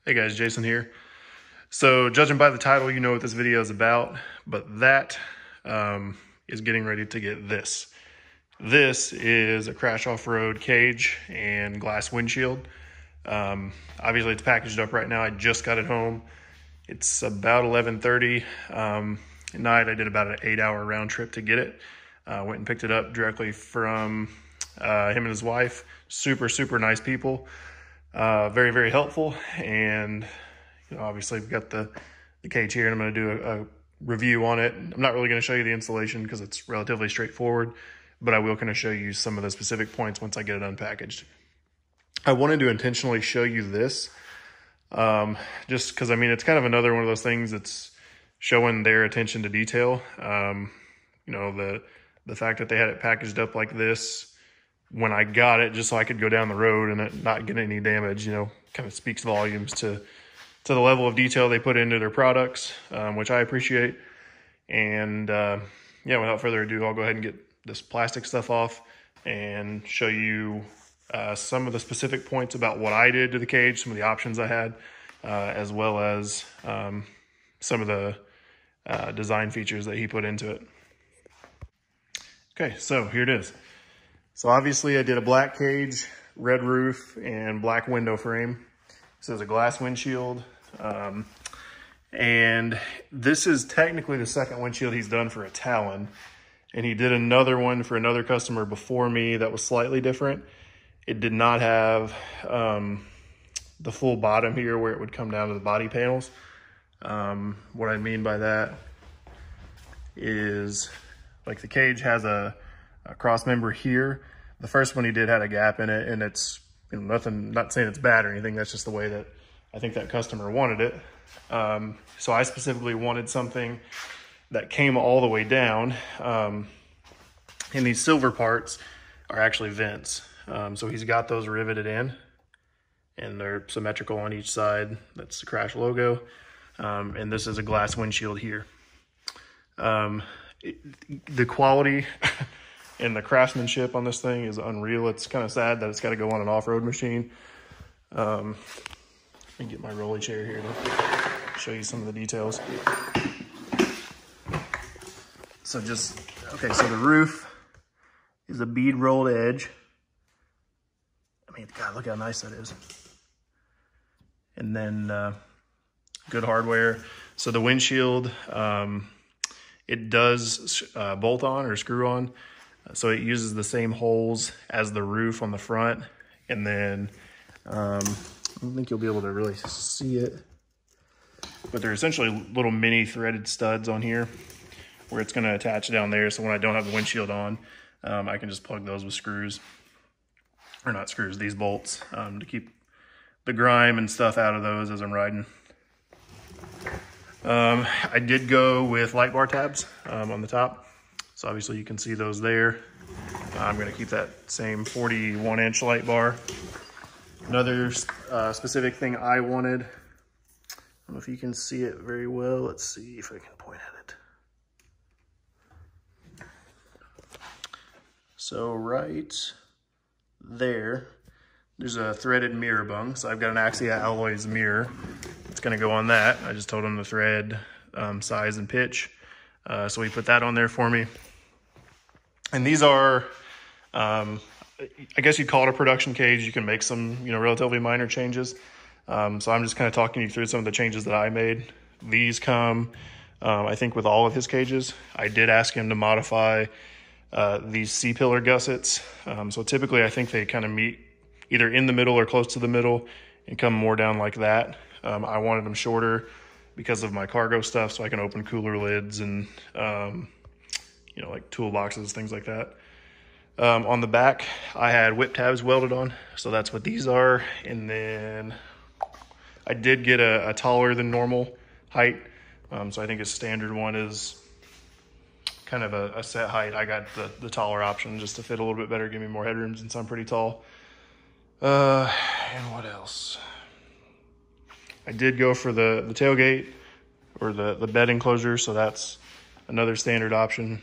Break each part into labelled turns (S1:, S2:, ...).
S1: Hey guys, Jason here. So judging by the title, you know what this video is about, but that is getting ready to get this. This is a Krash Offroad cage and glass windshield. Obviously it's packaged up right now. I just got it home. It's about 11:30 at night. I did about an 8-hour round trip to get it. Went and picked it up directly from him and his wife. Super nice people. Very helpful, and obviously we've got the cage here, and I'm going to do a review on it. I'm not really going to show you the installation because it's relatively straightforward, but I will kind of show you some of the specific points once I get it unpackaged. I wanted to intentionally show you this just because, I mean, it's kind of another one of those things that's showing their attention to detail. The fact that they had it packaged up like this when I got it, just so I could go down the road and it not get any damage, kind of speaks volumes to the level of detail they put into their products, which I appreciate. And yeah, without further ado, I'll go ahead and get this plastic stuff off and show you some of the specific points about what I did to the cage, some of the options I had, as well as some of the design features that he put into it. Okay, so here it is. So obviously I did a black cage, red roof, and black window frame. This is a glass windshield. And this is technically the second windshield he's done for a Talon. And he did another one for another customer before me that was slightly different. It did not have the full bottom here where it would come down to the body panels. What I mean by that is, like, the cage has a cross member here. The first one he did had a gap in it, and it's nothing, not saying it's bad or anything. That's just the way that I think that customer wanted it. So I specifically wanted something that came all the way down. And these silver parts are actually vents. So he's got those riveted in, and they're symmetrical on each side. That's the Krash logo. And this is a glass windshield here. The quality and the craftsmanship on this thing is unreal. It's kind of sad that it's got to go on an off-road machine. Let me get my rolly chair here to show you some of the details. So so the roof is a bead rolled edge. I mean, God, look how nice that is. And then good hardware. So the windshield, it does bolt on or screw on. So it uses the same holes as the roof on the front. And then I don't think you'll be able to really see it, but they're essentially little mini threaded studs on here where it's going to attach down there. So when I don't have the windshield on, I can just plug those with screws, or not screws, these bolts, to keep the grime and stuff out of those as I'm riding. I did go with light bar tabs on the top. So obviously you can see those there. I'm going to keep that same 41-inch light bar. Another specific thing I wanted, I don't know if you can see it very well. Let's see if I can point at it. So right there, there's a threaded mirror bung. So I've got an Axia Alloys mirror. It's going to go on that. I just told him the thread size and pitch. So he put that on there for me. And these are, I guess you'd call it a production cage. You can make some, relatively minor changes. So I'm just kind of talking you through some of the changes that I made. These come, I think, with all of his cages. I did ask him to modify these C-pillar gussets. So typically I think they kind of meet either in the middle or close to the middle and come more down like that. I wanted them shorter because of my cargo stuff, so I can open cooler lids and, like toolboxes, things like that. On the back, I had whip tabs welded on, so that's what these are. And then I did get a taller than normal height. So I think a standard one is kind of a set height. I got the taller option just to fit a little bit better, give me more headroom since I'm pretty tall. And what else? I did go for the tailgate or the bed enclosure, so that's another standard option.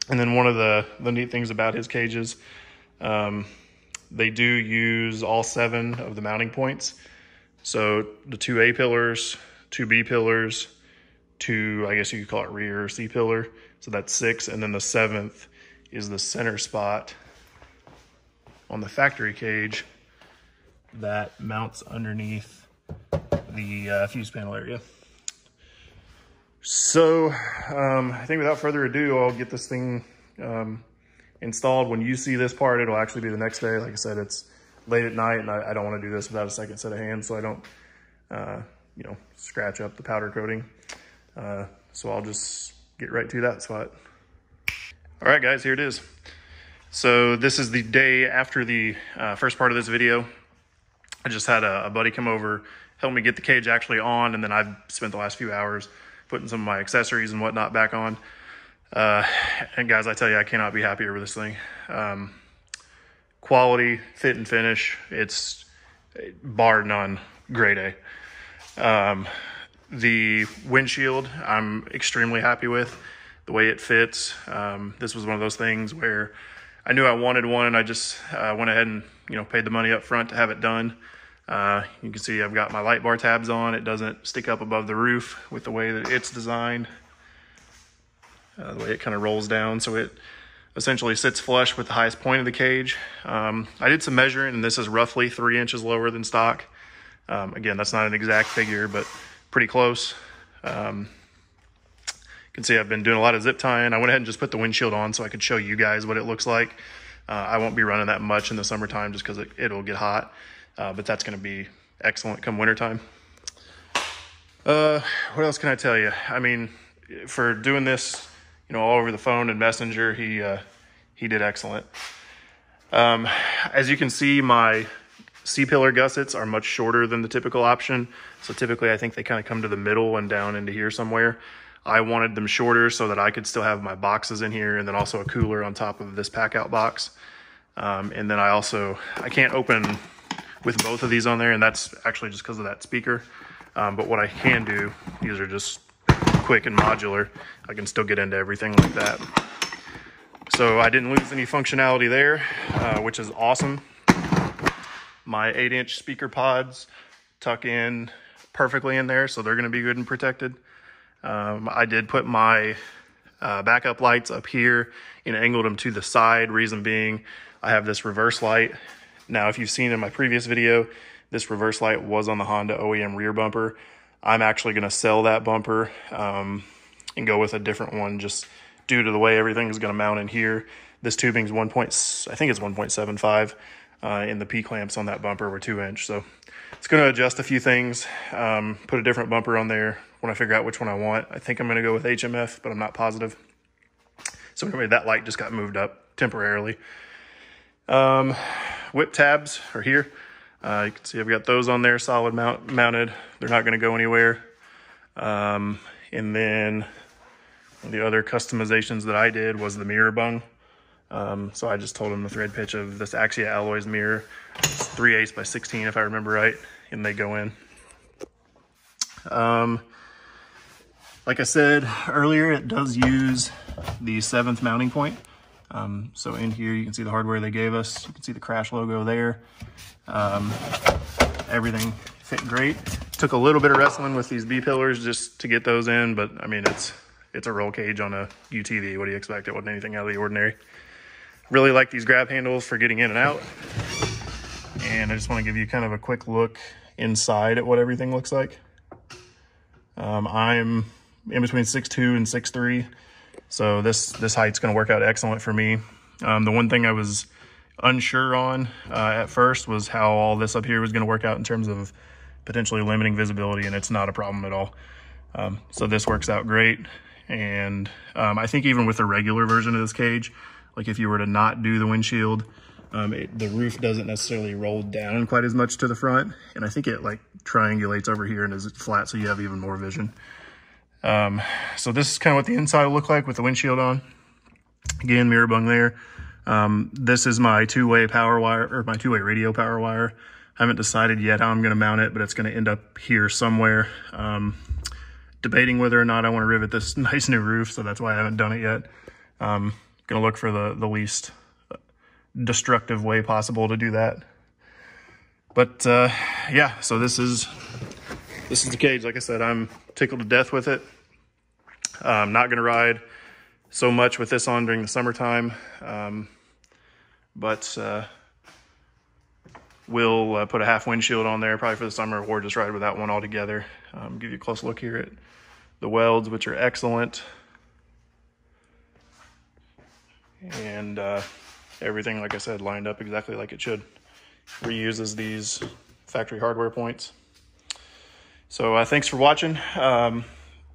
S1: And then one of the neat things about his cages, they do use all 7 of the mounting points. So the 2 A pillars, 2 B pillars, 2, I guess you could call it rear C pillar. So that's 6. And then the 7th is the center spot on the factory cage that mounts underneath the fuse panel area. So I think without further ado, I'll get this thing installed. When you see this part, it'll actually be the next day. Like I said, it's late at night, and I don't want to do this without a second set of hands, so I don't, you know, scratch up the powder coating. So I'll just get right to that spot. All right, guys, here it is. So this is the day after the first part of this video. I just had a buddy come over, help me get the cage actually on, and then I've spent the last few hours putting some of my accessories and whatnot back on. And guys, I tell you, I cannot be happier with this thing. Quality, fit and finish, it's bar none, grade A. The windshield, I'm extremely happy with the way it fits. This was one of those things where I knew I wanted one, and I just went ahead and, you know, paid the money up front to have it done. You can see I've got my light bar tabs on. It doesn't stick up above the roof with the way that it's designed. The way it kind of rolls down, so it essentially sits flush with the highest point of the cage. I did some measuring, and this is roughly 3 inches lower than stock. Again, that's not an exact figure, but pretty close. You can see I've been doing a lot of zip tying. I went ahead and just put the windshield on so I could show you guys what it looks like. I won't be running that much in the summertime just because it'll get hot, but that's going to be excellent come wintertime. What else can I tell you? I mean, for doing this, you know, all over the phone and Messenger, he did excellent. As you can see, my C-pillar gussets are much shorter than the typical option. So typically I think they kind of come to the middle and down into here somewhere. I wanted them shorter so that I could still have my boxes in here, and then also a cooler on top of this pack out box. And then I can't open with both of these on there, and that's actually just because of that speaker. But what I can do, these are just quick and modular. I can still get into everything like that. So I didn't lose any functionality there, which is awesome. My 8-inch speaker pods tuck in perfectly in there, so they're going to be good and protected. I did put my backup lights up here and angled them to the side. Reason being, I have this reverse light. Now, if you've seen in my previous video, this reverse light was on the Honda OEM rear bumper. I'm actually going to sell that bumper and go with a different one, just due to the way everything is going to mount in here. This tubing's I think it's 1.75, and the P-clamps on that bumper were 2-inch. So it's going to adjust a few things, put a different bumper on there when I figure out which one I want. I think I'm going to go with HMF, but I'm not positive. So anyway, that light just got moved up temporarily. Whip tabs are here. You can see I've got those on there, solid mounted. They're not going to go anywhere. And then the other customizations that I did was the mirror bung. So I just told them the thread pitch of this Axia Alloys mirror. It's 3/8 by 16 if I remember right, and they go in. Like I said earlier, it does use the 7th mounting point. So in here you can see the hardware they gave us. You can see the Krash logo there. Everything fit great. Took a little bit of wrestling with these B pillars just to get those in, but I mean, it's a roll cage on a UTV. What do you expect? It wasn't anything out of the ordinary. Really like these grab handles for getting in and out. And I just want to give you kind of a quick look inside at what everything looks like. I'm in between 6'2" and 6'3", so this height's going to work out excellent for me. The one thing I was unsure on at first was how all this up here was going to work out in terms of potentially limiting visibility, and it's not a problem at all. So this works out great. And I think even with the regular version of this cage, like if you were to not do the windshield, the roof doesn't necessarily roll down quite as much to the front, and I think it like triangulates over here and is flat, so you have even more vision. So this is kind of what the inside will look like with the windshield on. Again, mirror bung there. This is my two-way power wire, or my two-way radio power wire. I haven't decided yet how I'm going to mount it, but it's going to end up here somewhere. Debating whether or not I want to rivet this nice new roof, so that's why I haven't done it yet. Going to look for the least destructive way possible to do that. But yeah, so this is the cage. Like I said, I'm tickled to death with it. I'm not going to ride so much with this on during the summertime, but we'll put a half windshield on there probably for the summer, or just ride with that one altogether. Give you a close look here at the welds, which are excellent, and everything, like I said, lined up exactly like it should. Reuses these factory hardware points. So thanks for watching.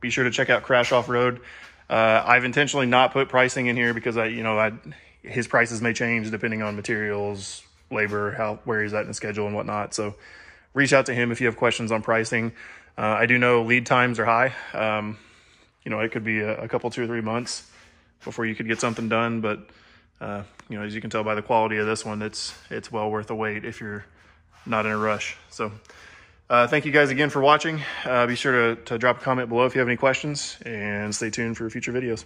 S1: Be sure to check out Krash Offroad. I've intentionally not put pricing in here because his prices may change depending on materials, labor, where he's at in the schedule and whatnot. So reach out to him if you have questions on pricing. I do know lead times are high. It could be a couple, 2 or 3 months before you could get something done. But, as you can tell by the quality of this one, it's well worth the wait if you're not in a rush. So thank you guys again for watching. Be sure to drop a comment below if you have any questions, and stay tuned for future videos.